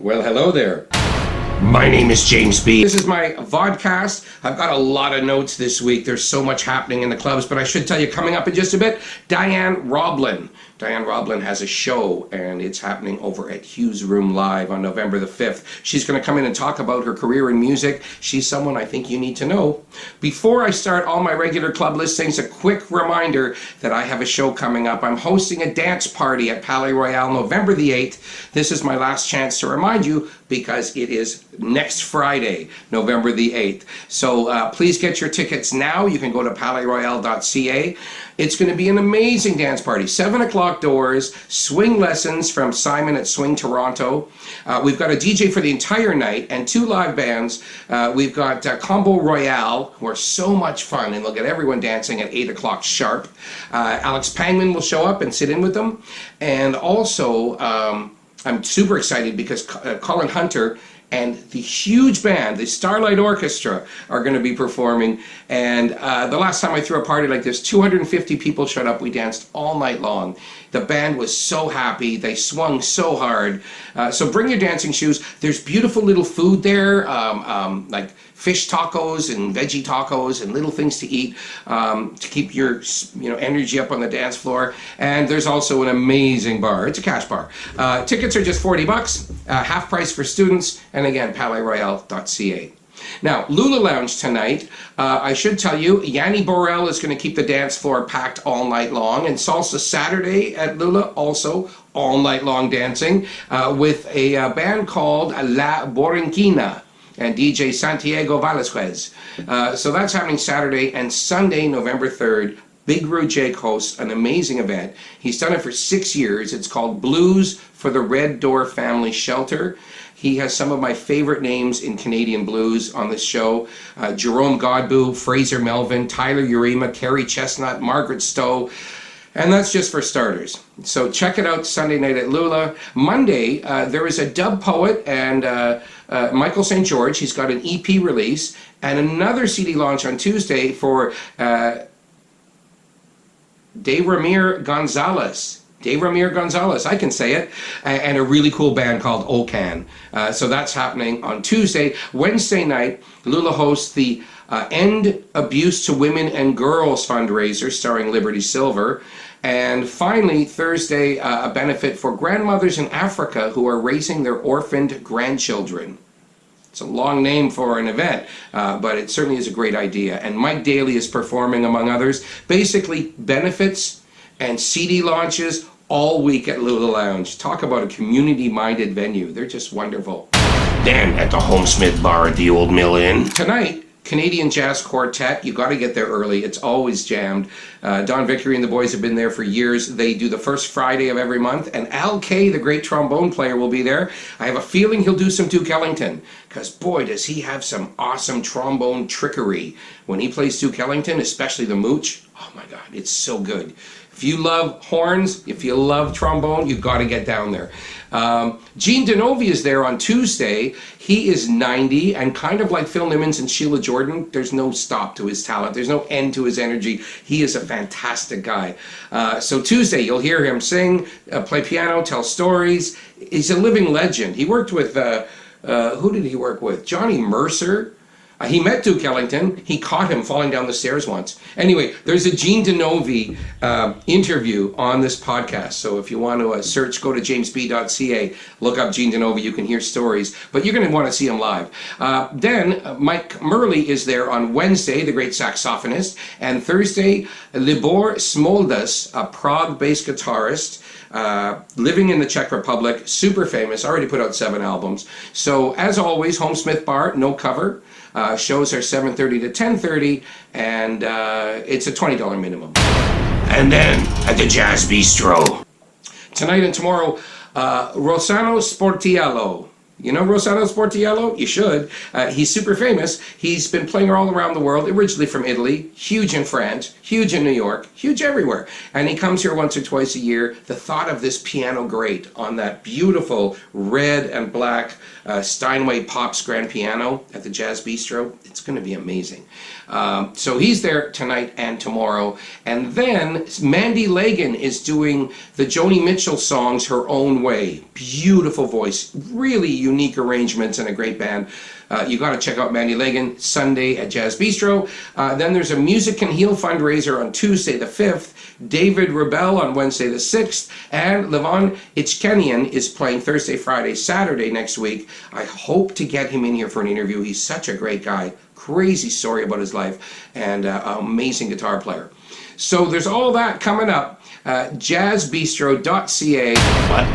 Well, hello there. My name is Jaymz B. This is my vodcast. I've got a lot of notes this week. There's so much happening in the clubs, but I should tell you, coming up in just a bit, Diane Roblin. Diane Roblin has a show, and it's happening over at Hughes Room Live on November the 5th. She's going to come in and talk about her career in music. She's someone I think you need to know. Before I start all my regular club listings, a quick reminder that I have a show coming up. I'm hosting a dance party at Palais Royale November the 8th. This is my last chance to remind you because it is next Friday, November the 8th. So please get your tickets now. You can go to palaisroyale.ca. It's going to be an amazing dance party. 7 o'clock doors, swing lessons from Simon at Swing Toronto. We've got a DJ for the entire night and 2 live bands. We've got Combo Royale, who are so much fun, and they'll get everyone dancing at 8 o'clock sharp. Alex Pangman will show up and sit in with them. And also, I'm super excited because Colin Hunter and the huge band, the Starlight Orchestra, are going to be performing. And the last time I threw a party like this, 250 people showed up. We danced all night long. The band was so happy. They swung so hard. So bring your dancing shoes. There's beautiful little food there, like fish tacos and veggie tacos and little things to eat to keep your energy up on the dance floor. And there's also an amazing bar. It's a cash bar. Tickets are just $40, half price for students, and again, palaisroyale.ca. Now, Lula Lounge tonight, I should tell you, Yanni Borel is going to keep the dance floor packed all night long, and Salsa Saturday at Lula, also all night long dancing, with a band called La Borinquina and DJ Santiago Velasquez. So that's happening Saturday and Sunday, November 3rd. Big Roo Jake hosts an amazing event. He's done it for 6 years. It's called Blues for the Red Door Family Shelter. He has some of my favorite names in Canadian blues on this show. Jerome Godbout, Fraser Melvin, Tyler Urema, Kerry Chestnut, Margaret Stowe. And that's just for starters. So check it out Sunday night at Lula. Monday, there is a dub poet and Michael St. George. He's got an EP release and another CD launch on Tuesday for De Ramir Gonzalez. De Ramir Gonzalez, I can say it, and a really cool band called Okan. So that's happening on Tuesday. Wednesday night, Lula hosts the End Abuse to Women and Girls fundraiser starring Liberty Silver. And finally, Thursday, a benefit for grandmothers in Africa who are raising their orphaned grandchildren. It's a long name for an event, but it certainly is a great idea. And Mike Daly is performing, among others. Basically, benefits and CD launches all week at Lula Lounge. Talk about a community-minded venue. They're just wonderful. Then at the Homesmith Bar at the Old Mill Inn. Tonight, Canadian Jazz Quartet. You got to get there early. It's always jammed. Don Vickery and the boys have been there for years. They do the first Friday of every month, and Al Kay, the great trombone player, will be there. I have a feeling he'll do some Duke Ellington, because boy, does he have some awesome trombone trickery. When he plays Duke Ellington, especially the Mooch, oh my God, it's so good. If you love horns, if you love trombone, you've got to get down there. Gene Denovi is there on Tuesday. He is 90, and kind of like Phil Nimmons and Sheila Jordan, there's no stop to his talent. There's no end to his energy. He is a fantastic guy. So Tuesday, you'll hear him sing, play piano, tell stories. He's a living legend. He worked with, who did he work with? Johnny Mercer. He met Duke Ellington. He caught him falling down the stairs once. Anyway, there's a Gene Denovi interview on this podcast. So if you want to search, go to jaymzb.ca, look up Gene Denovi. You can hear stories, but you're going to want to see him live. Then Mike Murley is there on Wednesday, the great saxophonist, and Thursday, Libor Smoldas, a Prague-based guitarist, living in the Czech Republic, super famous, already put out 7 albums. So as always, Homesmith Bar, no cover. Shows are 7:30 to 10:30, and it's a $20 minimum. And then at the Jazz Bistro. Tonight and tomorrow, Rossano Sportiello. You know Rossano Sportiello? You should. He's super famous. He's been playing all around the world, originally from Italy, huge in France, huge in New York, huge everywhere. And he comes here once or twice a year. The thought of this piano grate on that beautiful red and black Steinway Pops grand piano at the Jazz Bistro, it's going to be amazing. So he's there tonight and tomorrow. And then Mandy Lagan is doing the Joni Mitchell songs her own way. Beautiful voice, really unique. unique arrangements and a great band. You got to check out Mandy Lagan Sunday at Jazz Bistro. Then there's a Music Can Heal fundraiser on Tuesday the 5th. David Rebel on Wednesday the 6th. And Levon Ichkenian is playing Thursday, Friday, Saturday next week. I hope to get him in here for an interview. He's such a great guy. Crazy story about his life. And amazing guitar player. So there's all that coming up. Jazzbistro.ca. What?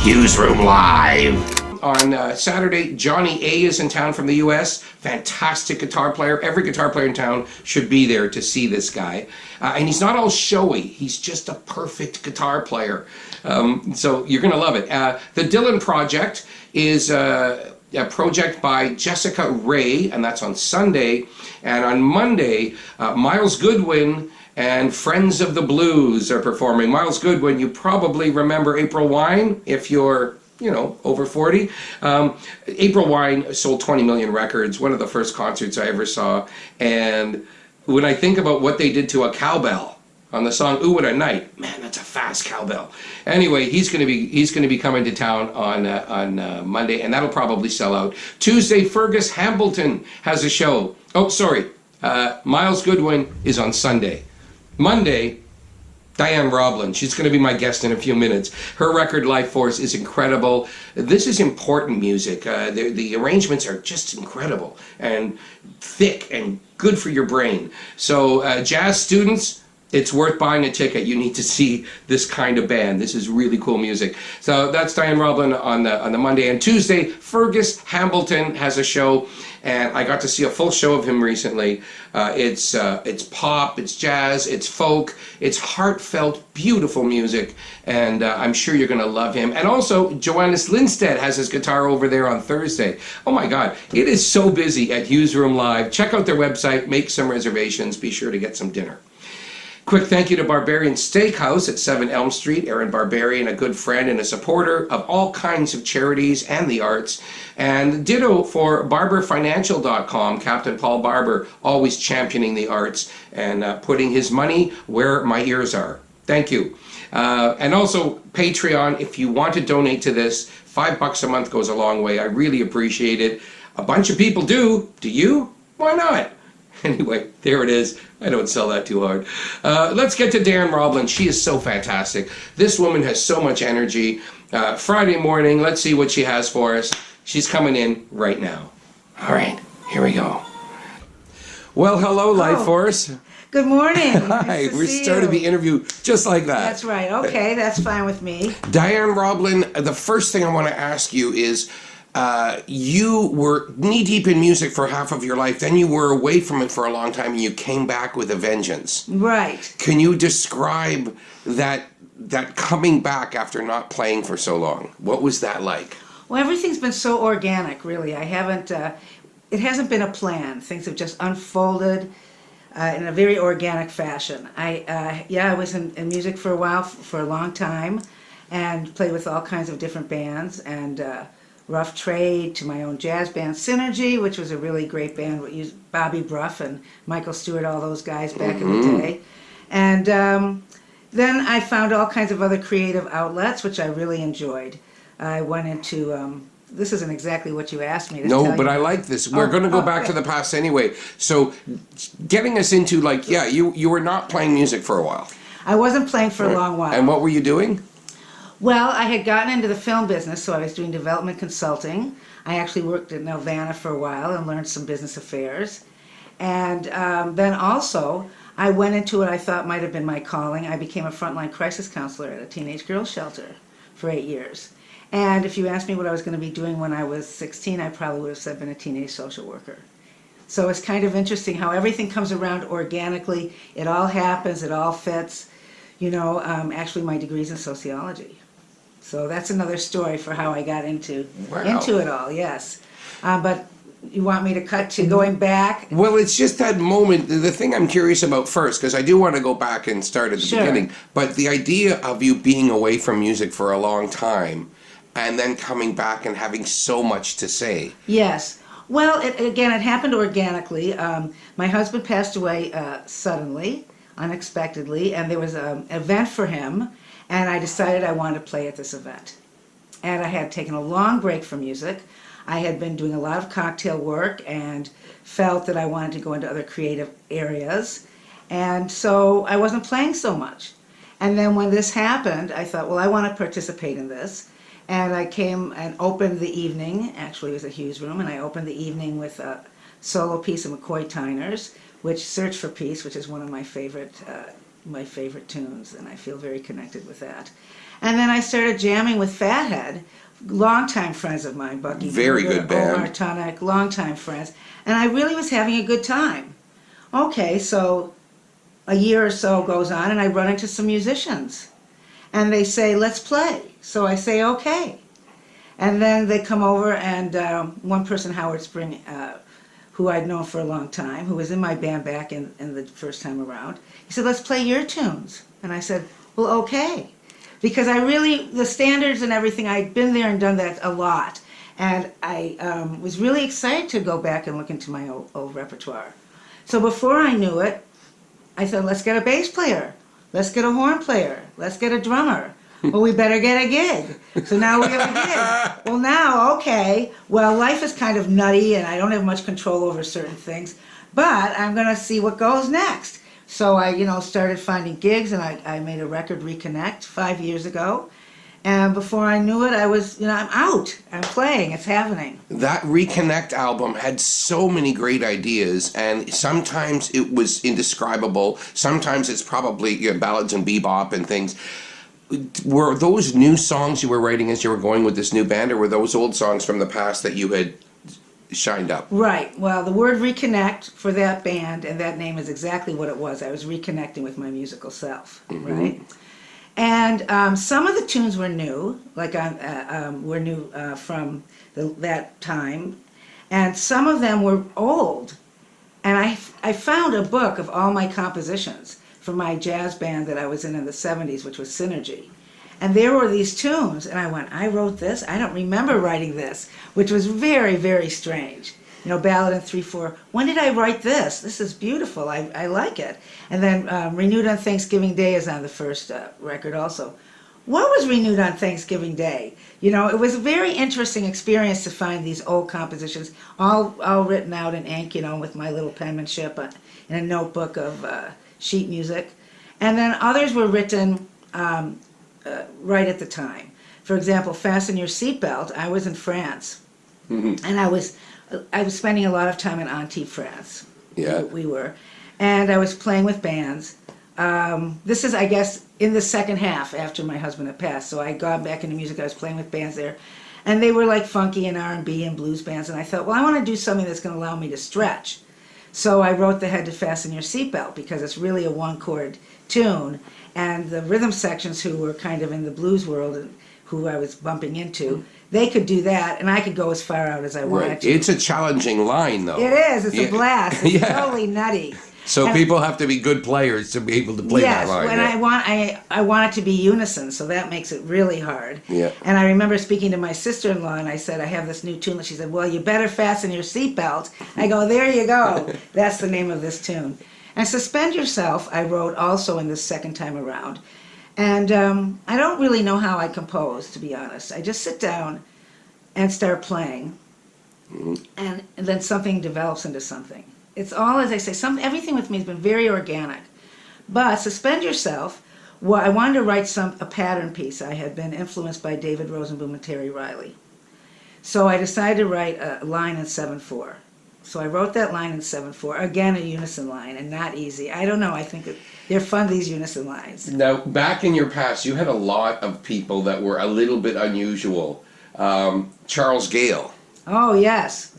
Hughes Room Live. On Saturday, Johnny A is in town from the U.S. Fantastic guitar player. Every guitar player in town should be there to see this guy. And he's not all showy. He's just a perfect guitar player. So you're going to love it. The Dylan Project is a project by Jessica Ray, and that's on Sunday. And on Monday, Miles Goodwin and Friends of the Blues are performing. Miles Goodwin, you probably remember April Wine if you're over 40. April Wine sold 20 million records, one of the first concerts I ever saw. And when I think about what they did to a cowbell on the song "Ooh What a Night," man, that's a fast cowbell. Anyway, he's going to be coming to town on Monday, and that'll probably sell out. Tuesday, Fergus Hambleton has a show. Oh, sorry, Miles Goodwin is on Sunday. Monday, Diane Roblin. She's going to be my guest in a few minutes. Her record, Life Force, is incredible. This is important music. The arrangements are just incredible and thick and good for your brain. So jazz students, it's worth buying a ticket. You need to see this kind of band. This is really cool music. So that's Diane Roblin on the Monday. And Tuesday, Fergus Hambleton has a show. And I got to see a full show of him recently. It's pop, it's jazz, it's folk, it's heartfelt, beautiful music, and I'm sure you're going to love him. And also, Johannes Lindstedt has his guitar over there on Thursday. Oh my God, it is so busy at Hughes Room Live. Check out their website, make some reservations, be sure to get some dinner. Quick thank you to Barbarian Steakhouse at 7 Elm Street. Aaron Barbarian, a good friend and a supporter of all kinds of charities and the arts. And ditto for barberfinancial.com. Captain Paul Barber, always championing the arts and putting his money where my ears are. Thank you. And also Patreon, if you want to donate to this, $5 a month goes a long way. I really appreciate it. A bunch of people do. Do you? Why not? Anyway, there it is. I don't sell that too hard. Let's get to Diane Roblin. She is so fantastic. This woman has so much energy. Friday morning, let's see what she has for us. She's coming in right now. All right, here we go. Well, hello, Life Force. Good morning. Hi, nice we started the interview just like that. That's right. Okay, that's fine with me. Diane Roblin, the first thing I want to ask you is, you were knee-deep in music for half of your life, then you were away from it for a long time, and you came back with a vengeance. Right. Can you describe that coming back after not playing for so long? What was that like? Well, everything's been so organic, really. I haven't, it hasn't been a plan. Things have just unfolded in a very organic fashion. I was in music for a while, for a long time, and played with all kinds of different bands, and Rough Trade to my own jazz band Synergy, which was a really great band. We used Bobby Bruff and Michael Stewart, all those guys back in the day. And then I found all kinds of other creative outlets, which I really enjoyed. I went into, this isn't exactly what you asked me to tell you. No, but I like this. We're going to go back to the past anyway. So getting us into, like, you were not playing music for a while. I wasn't playing for a long while. And what were you doing? Well, I had gotten into the film business, so I was doing development consulting. I actually worked at Nelvana for a while and learned some business affairs. And then also, I went into what I thought might have been my calling. I became a frontline crisis counselor at a teenage girls shelter for 8 years. And if you asked me what I was going to be doing when I was 16, I probably would have said been a teenage social worker. So it's kind of interesting how everything comes around organically. It all happens, it all fits. Actually my degree's in sociology. So that's another story for how I got into it all, yes. But you want me to cut to going back? Well, it's just that moment, the thing I'm curious about first, because I do want to go back and start at the beginning, but the idea of you being away from music for a long time and then coming back and having so much to say. Yes. Well, it happened organically. My husband passed away suddenly, unexpectedly, and there was an event for him, and I decided I wanted to play at this event. and I had taken a long break from music. I had been doing a lot of cocktail work and felt that I wanted to go into other creative areas. And so I wasn't playing so much. And then when this happened, I thought, well, I want to participate in this. And I came and opened the evening, actually it was a Hughes room, and I opened the evening with a solo piece of McCoy Tyner's, which Search for Peace, which is one of my favorite tunes, and I feel very connected with that. And then I started jamming with Fathead, longtime friends of mine, Bucky. Very good band. Omar Tonic, longtime friends. And I really was having a good time. Okay, so a year or so goes on, and I run into some musicians. And they say, let's play. So I say, okay. And then they come over, and one person, Howard Spring, who I'd known for a long time, who was in my band back in the first time around, he said, let's play your tunes. And I said, well, okay. Because I really, the standards and everything, I'd been there and done that a lot. And I was really excited to go back and look into my old repertoire. So before I knew it, I said, let's get a bass player. Let's get a horn player. Let's get a drummer. Well, we better get a gig. So now we have a gig. Well, now, okay, well, life is kind of nutty and I don't have much control over certain things, but I'm going to see what goes next. So I, started finding gigs, and I made a record, Reconnect, 5 years ago. And before I knew it, I was, I'm out. I'm playing. It's happening. That Reconnect album had so many great ideas, and sometimes it was indescribable. Sometimes it's probably ballads and bebop and things. Were those new songs you were writing as you were going with this new band, or were those old songs from the past that you had shined up? Right. Well, the word reconnect for that band, and that name is exactly what it was. I was reconnecting with my musical self, right? And some of the tunes were new, like were new from that time, and some of them were old. And I found a book of all my compositions from my jazz band that I was in the 70s, which was Synergy. And there were these tunes, and I went, I wrote this? I don't remember writing this, which was very, very strange. Ballad in 3/4. When did I write this? This is beautiful. I like it. And then Renewed on Thanksgiving Day is on the first record also. What was Renewed on Thanksgiving Day? It was a very interesting experience to find these old compositions, all written out in ink, with my little penmanship in a notebook of sheet music. And then others were written right at the time. For example, Fasten Your Seatbelt. I was in France, and I was spending a lot of time in Antibes, France. Yeah. We were. And I was playing with bands. This is, I guess, in the second half after my husband had passed. So I had gone back into music. I was playing with bands there. And they were like funky and R&B and blues bands. And I thought, well, I want to do something that's going to allow me to stretch. So I wrote the head to Fasten Your Seatbelt, because it's really a one-chord tune. And the rhythm sections, who were kind of in the blues world and who I was bumping into, they could do that, and I could go as far out as I wanted to. It's a challenging line, though. It is. It's a blast. It's totally nutty. So people have to be good players to be able to play that line. Yes, I want it to be unison, so that makes it really hard. Yeah. And I remember speaking to my sister-in-law, and I said, I have this new tune. And she said, well, you better fasten your seatbelt. I go, there you go. That's the name of this tune. And Suspend Yourself, I wrote also in this second time around. And I don't really know how I compose, to be honest. I just sit down and start playing, and then something develops into something. It's all, as I say, everything with me has been very organic. But Suspend Yourself, I wanted to write a pattern piece. I had been influenced by David Rosenboom and Terry Riley. So I decided to write a line in 7/4. So I wrote that line in 7/4, again a unison line, and not easy. I don't know, I think that they're fun, these unison lines. Now, back in your past, you had a lot of people that were a little bit unusual. Charles Gale. Oh, yes.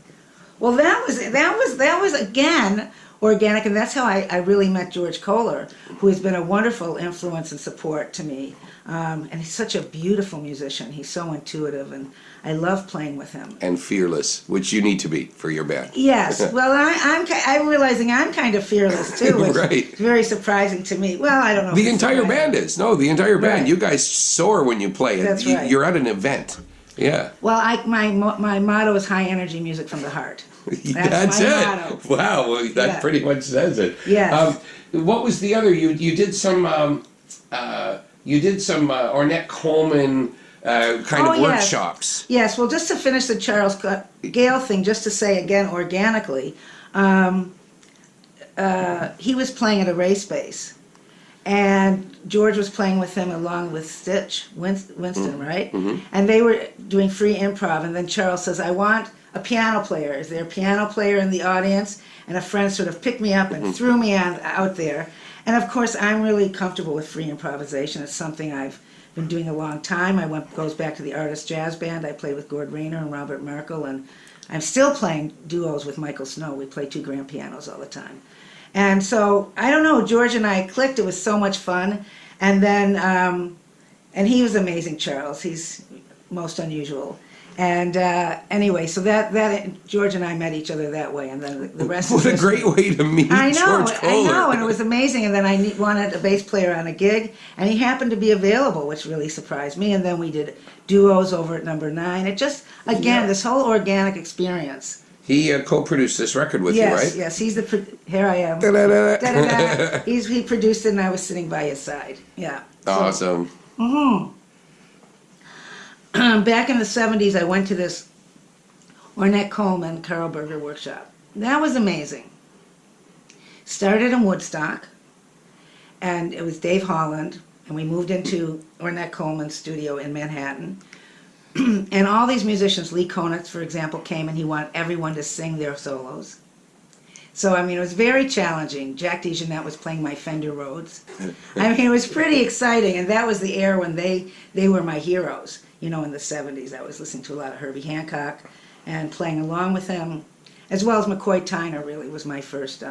Well, that was again organic, and that's how I really met George Kohler, who has been a wonderful influence and support to me. And he's such a beautiful musician. He's so intuitive, and I love playing with him. And fearless, which you need to be for your band. Yes. Well, I'm realizing I'm kind of fearless too. Which Right. is very surprising to me. Well, I don't know. The entire band is. No, the entire band. Right. You guys soar when you play. That's right. You're at an event. Yeah. Well, my motto is high energy music from the heart. That's my it. motto. Wow. Well, that Yeah. pretty much says it. Yes. What was the other? You did some Ornette Coleman kind of Oh, yes. workshops. Yes, well, just to finish the Charles Gale thing, just to say again organically, he was playing at a race base, and George was playing with him along with Stitch, Winston, right? Mm-hmm. And they were doing free improv, and then Charles says, I want a piano player. Is there a piano player in the audience? And a friend sort of picked me up and threw me out there. And of course, I'm really comfortable with free improvisation. It's something I've been doing a long time. Goes back to the Artist Jazz Band. I played with Gord Rayner and Robert Merkel, and I'm still playing duos with Michael Snow. We play two grand pianos all the time. And so, I don't know, George and I clicked. It was so much fun. And then, and he was amazing, Charles. He's most unusual. And anyway, so that George and I met each other that way, and then the rest What is a great way to meet George Kohler. I know, and it was amazing. And then I wanted a bass player on a gig, and he happened to be available, which really surprised me. And then we did duos over at Number 9. It just, again, this whole organic experience. He co-produced this record with you, right? Yes, he's here I am. Da-da-da. Da-da-da. He produced it, and I was sitting by his side. Yeah. Awesome. Back in the 70s, I went to this Ornette Coleman Carl Berger workshop. That was amazing. Started in Woodstock, and it was Dave Holland, and we moved into Ornette Coleman's studio in Manhattan. And all these musicians, Lee Konitz, for example, came, and he wanted everyone to sing their solos. So, I mean, it was very challenging. Jack DeJohnette was playing my Fender Rhodes. I mean, it was pretty exciting, and that was the era when they were my heroes. You know, in the 70s, I was listening to a lot of Herbie Hancock and playing along with him, as well as McCoy Tyner really was my first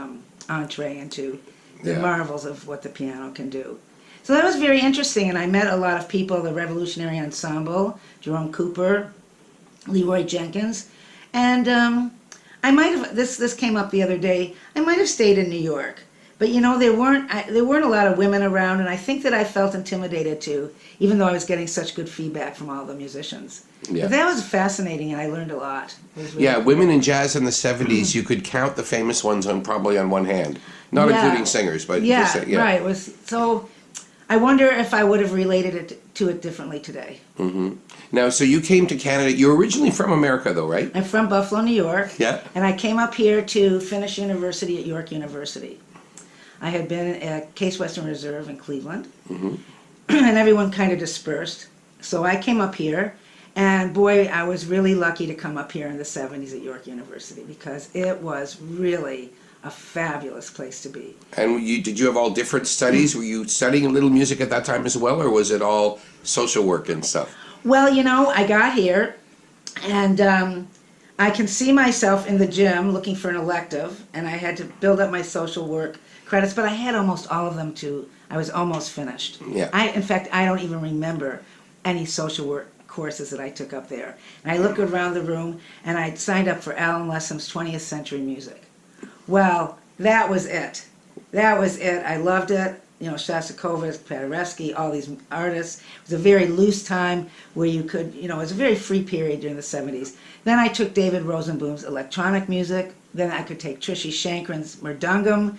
entree into the marvels of what the piano can do. So that was very interesting, and I met a lot of people, the Revolutionary Ensemble, Jerome Cooper, Leroy Jenkins, and I might have, this came up the other day, I might have stayed in New York. But you know, there weren't a lot of women around, and I think that I felt intimidated too, even though I was getting such good feedback from all the musicians. Yeah. But that was fascinating, and I learned a lot. It was really Yeah, cool. women in jazz in the 70s, you could count the famous ones probably on one hand. Not including singers, but yeah, just, right. It was so. I wonder if I would have related to it differently today. Now, so you came to Canada. You're originally from America, though, right? I'm from Buffalo, New York. Yeah. And I came up here to finish university at York University. I had been at Case Western Reserve in Cleveland, and everyone kind of dispersed. So I came up here, and boy, I was really lucky to come up here in the 70s at York University, because it was really a fabulous place to be. And did you have all different studies? Were you studying a little music at that time as well, or was it all social work and stuff? Well, you know, I got here, and I can see myself in the gym looking for an elective, and I had to build up my social work credits, but I had almost all of them too. I was almost finished. Yeah. In fact, I don't even remember any social work courses that I took up there. And I looked around the room, and I signed up for Alan Lessam's 20th Century Music. Well, that was it. That was it. I loved it. You know, Shostakovich, Paderewski, all these artists. It was a very loose time where you could, you know, it was a very free period during the 70s. Then I took David Rosenboom's electronic music. Then I could take Trishy Shankrin's Murdungam,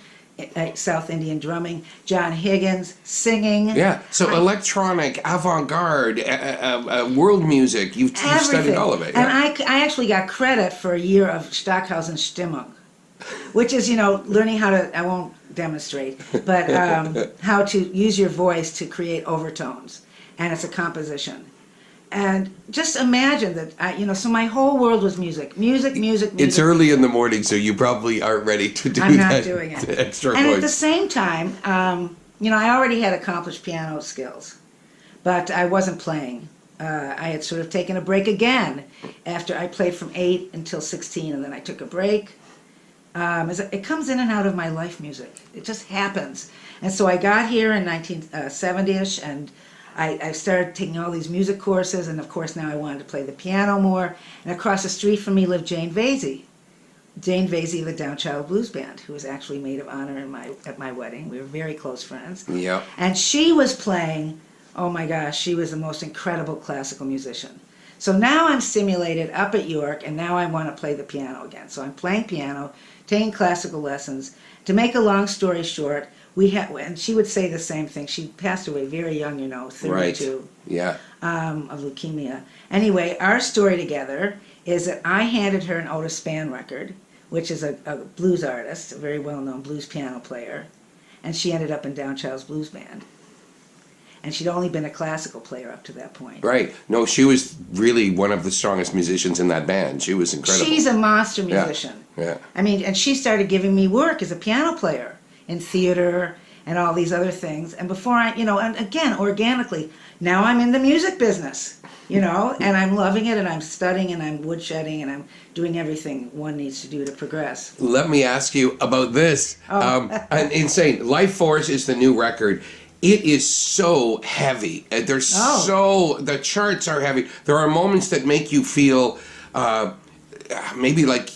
South Indian drumming, John Higgins singing. Yeah, so electronic, avant-garde, world music, you've studied all of it. And Yeah. I actually got credit for a year of Stockhausen Stimmung, which is, you know, learning how to, I won't demonstrate, but how to use your voice to create overtones. And it's a composition. And just imagine that, you know, so my whole world was music. Music. It's early in the morning, so you probably aren't ready to do I'm that. not doing it. Extra And voice. at the same time, you know, I already had accomplished piano skills, but I wasn't playing. I had sort of taken a break again after I played from 8 until 16, and then I took a break. It comes in and out of my life music. It just happens. And so I got here in 1970-ish, and I started taking all these music courses, and of course now I wanted to play the piano more. And across the street from me lived Jane Vasey. Jane Vasey of the Downchild Blues Band, who was actually maid of honor at my wedding. We were very close friends. Yep. And she was playing, oh my gosh, she was the most incredible classical musician. So now I'm stimulated up at York, and now I want to play the piano again. So I'm playing piano, taking classical lessons. To make a long story short, and she would say the same thing. She passed away very young, 32. Yeah. Of leukemia. Anyway, our story together is that I handed her an Otis Spann record, which is a blues artist, a very well-known blues piano player, and she ended up in Downchild's Blues Band. And she'd only been a classical player up to that point. Right. No, she was really one of the strongest musicians in that band. She was incredible. She's a monster musician. Yeah. I mean, and she started giving me work as a piano player in theater and all these other things. And before and again, organically, now I'm in the music business, and I'm loving it, and I'm studying, and I'm woodshedding, and I'm doing everything one needs to do to progress. Let me ask you about this. Oh. Insane. Life Force is the new record. It is so heavy. The charts are heavy. There are moments that make you feel maybe like,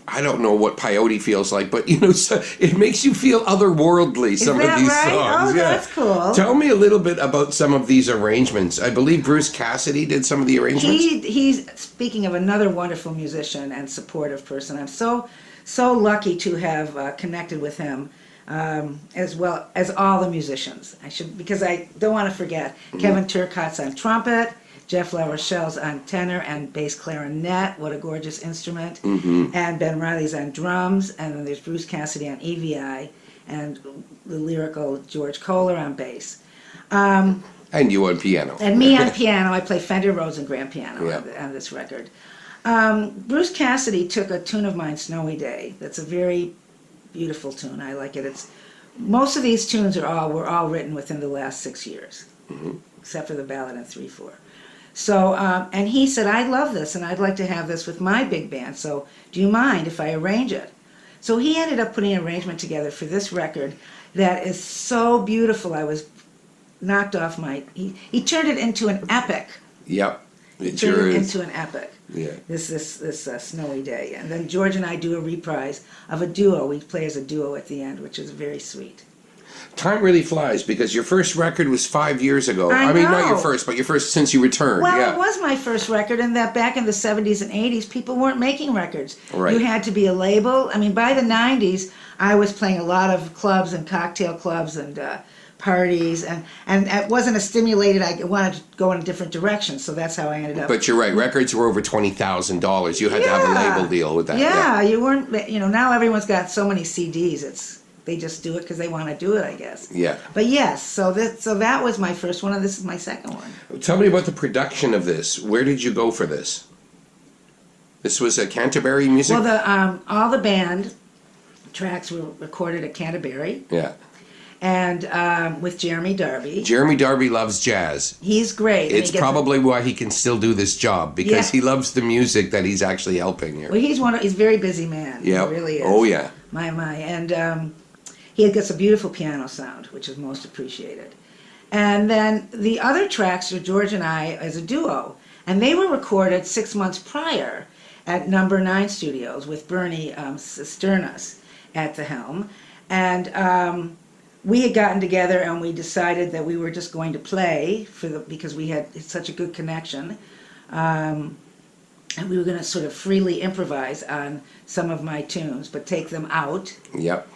I don't know what peyote feels like, but so it makes you feel otherworldly. Some of these right? songs. Oh, that's cool. Tell me a little bit about some of these arrangements. I believe Bruce Cassidy did some of the arrangements. He's speaking of another wonderful musician and supportive person. I'm so lucky to have connected with him. As well as all the musicians. Because I don't want to forget Kevin Turcotte's on trumpet, Jeff LaRochelle's on tenor and bass clarinet, what a gorgeous instrument, and Ben Riley's on drums, and then there's Bruce Cassidy on EVI, and the lyrical George Kohler on bass. And you on piano. And me on piano. I play Fender Rhodes and grand piano Yeah. on this record. Bruce Cassidy took a tune of mine, Snowy Day, that's a very beautiful tune. I like it. Most of these tunes were all written within the last 6 years, except for the ballad in 3/4. So, and he said, I love this, and I'd like to have this with my big band, so do you mind if I arrange it? So he ended up putting an arrangement together for this record that is so beautiful. I was knocked off he turned it into an epic. Yep. He turned it into an epic. Yeah. This Snowy Day. And then George and I do a reprise of a duo. We play as a duo at the end, which is very sweet. Time really flies because your first record was 5 years ago. I mean, not know. your first, but your first since you returned. Well, yeah. it was my first record, and that back in the 70s and 80s, people weren't making records. Right. You had to be a label. I mean, by the 90s, I was playing a lot of clubs and cocktail clubs and parties, and it wasn't as stimulated. I wanted to go in a different direction, so that's how I ended up. But you're right, records were over $20,000. You had to have a label deal with that. Yeah, you weren't, now everyone's got so many CDs, they just do it because they want to do it, I guess. Yeah. But yes, so that was my first one, and this is my second one. Tell me about the production of this. Where did you go for this? This was a Canterbury music? Well, all the band tracks were recorded at Canterbury. Yeah. And with Jeremy Darby. Jeremy Darby loves jazz. He's great. It's probably why he can still do this job, because he loves the music that he's actually helping here. Well, he's a very busy man. Yeah. He really is. Oh, yeah. My. And he gets a beautiful piano sound, which is most appreciated. And then the other tracks are George and I as a duo. And they were recorded 6 months prior at Number 9 Studios with Bernie Cisternas at the helm. And we had gotten together and we decided that we were just going to play because we had such a good connection. And we were going to sort of freely improvise on some of my tunes, but take them out. Yep.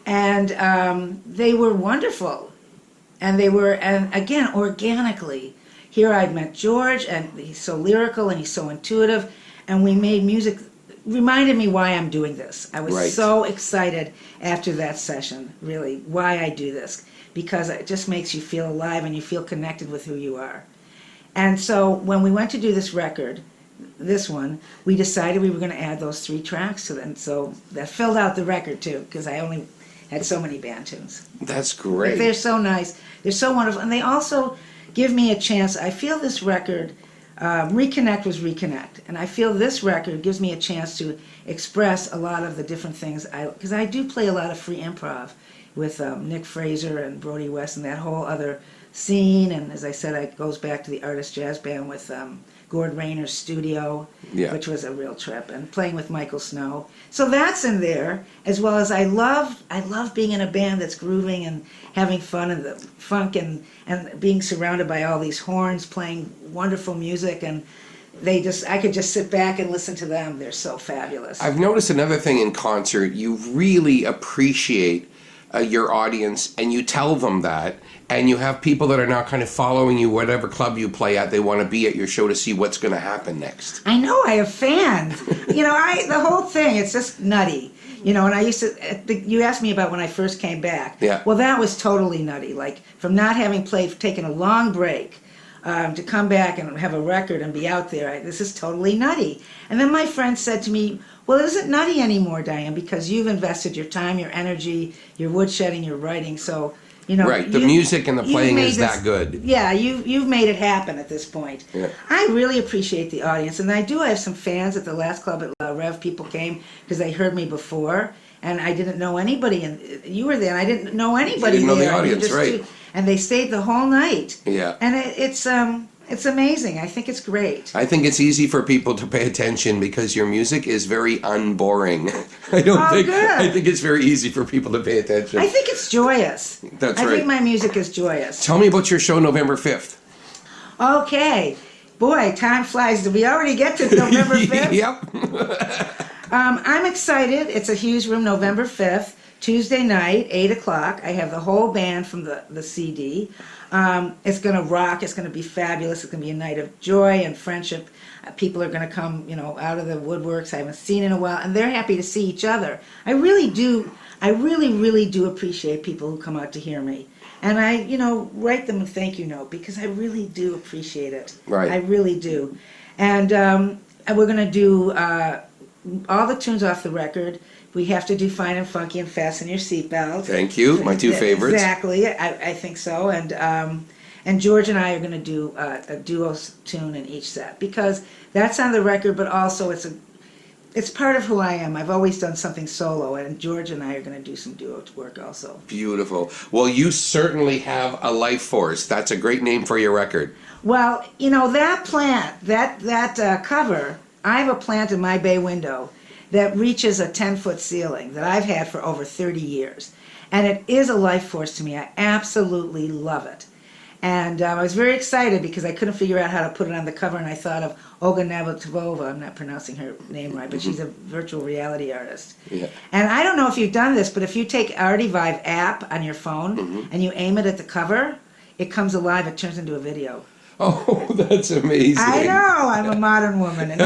And they were wonderful. And again, organically. Here I'd met George, and he's so lyrical and he's so intuitive, and we made music. Reminded me why I'm doing this. I was so excited after that session, really, why I do this. Because it just makes you feel alive and you feel connected with who you are. And so when we went to do this record, this one, we decided we were going to add those 3 tracks to them. So that filled out the record too, because I only had so many band tunes. That's great. But they're so nice. They're so wonderful. And they also give me a chance. I feel this record, Reconnect was Reconnect. And I feel this record gives me a chance to express a lot of the different things. Because I do play a lot of free improv with Nick Fraser and Brody West and that whole other scene. And as I said, it goes back to the Artist Jazz Band with Gord Rayner's studio, which was a real trip, and playing with Michael Snow. So that's in there, as well as I love being in a band that's grooving and having fun, and the funk and being surrounded by all these horns playing wonderful music, and I could just sit back and listen to them. They're so fabulous. I've noticed another thing in concert. You really appreciate your audience and you tell them that, and you have people that are now kind of following you, whatever club you play at, they want to be at your show to see what's going to happen next. I know, I have fans. The whole thing, it's just nutty. And I used to, you asked me about when I first came back. Yeah. Well, that was totally nutty. Like, from not having played, taking a long break, to come back and have a record and be out there, this is totally nutty. And then my friend said to me, well, it isn't nutty anymore, Diane, because you've invested your time, your energy, your woodshedding, your writing, so... Right, the music and the playing is this, that good. Yeah, you've made it happen at this point. Yeah. I really appreciate the audience, and I have some fans at the last club at La Rev. People came because they heard me before, and I didn't know anybody, and you were there, and I didn't know anybody You didn't know there. the audience, right. And they stayed the whole night. Yeah. And it's amazing. I think it's great. I think it's easy for people to pay attention because your music is very unboring. I think it's very easy for people to pay attention. I think it's joyous. That's I right. think my music is joyous. Tell me about your show November 5th. Okay. Boy, time flies. Did we already get to November 5th? Yep. I'm excited. It's a Hughes Room, November 5th, Tuesday night, 8 o'clock. I have the whole band from the CD. It's going to rock. It's going to be fabulous. It's going to be a night of joy and friendship. People are going to come, out of the woodworks I haven't seen in a while, and they're happy to see each other. I really really do appreciate people who come out to hear me. And I, write them a thank you note because I really do appreciate it. Right. I really do. And we're going to do all the tunes off the record. We have to do Fine and Funky and Fasten Your Seatbelt. Thank you. My two favorites. Exactly. I think so. And George and I are going to do a duo tune in each set because that's on the record, but also it's part of who I am. I've always done something solo, and George and I are going to do some duo work also. Beautiful. Well, you certainly have a life force. That's a great name for your record. Well, that plant, that cover, I have a plant in my bay window that reaches a 10-foot ceiling that I've had for over 30 years. And it is a life force to me. I absolutely love it. And I was very excited because I couldn't figure out how to put it on the cover, and I thought of Olga Navratilova. I'm not pronouncing her name right, but she's a virtual reality artist. Yeah. And I don't know if you've done this, but if you take Artivive app on your phone and you aim it at the cover, it comes alive. It turns into a video. Oh, that's amazing. I know. I'm a modern woman.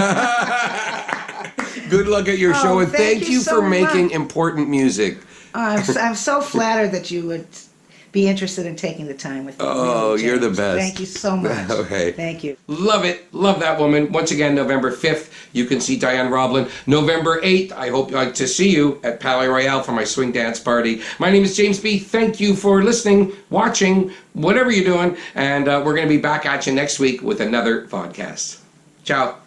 Good luck at your show, and thank you so for making much. Important music. I'm so flattered that you would be interested in taking the time with me. Oh, really, you're the Jaymz. best. Thank you so much. Okay. Thank you. Love it. Love that woman. Once again, November 5th, you can see Diane Roblin. November 8th, I hope to see you at Palais Royale for my swing dance party. My name is Jaymz B. Thank you for listening, watching, whatever you're doing, and we're going to be back at you next week with another podcast. Ciao.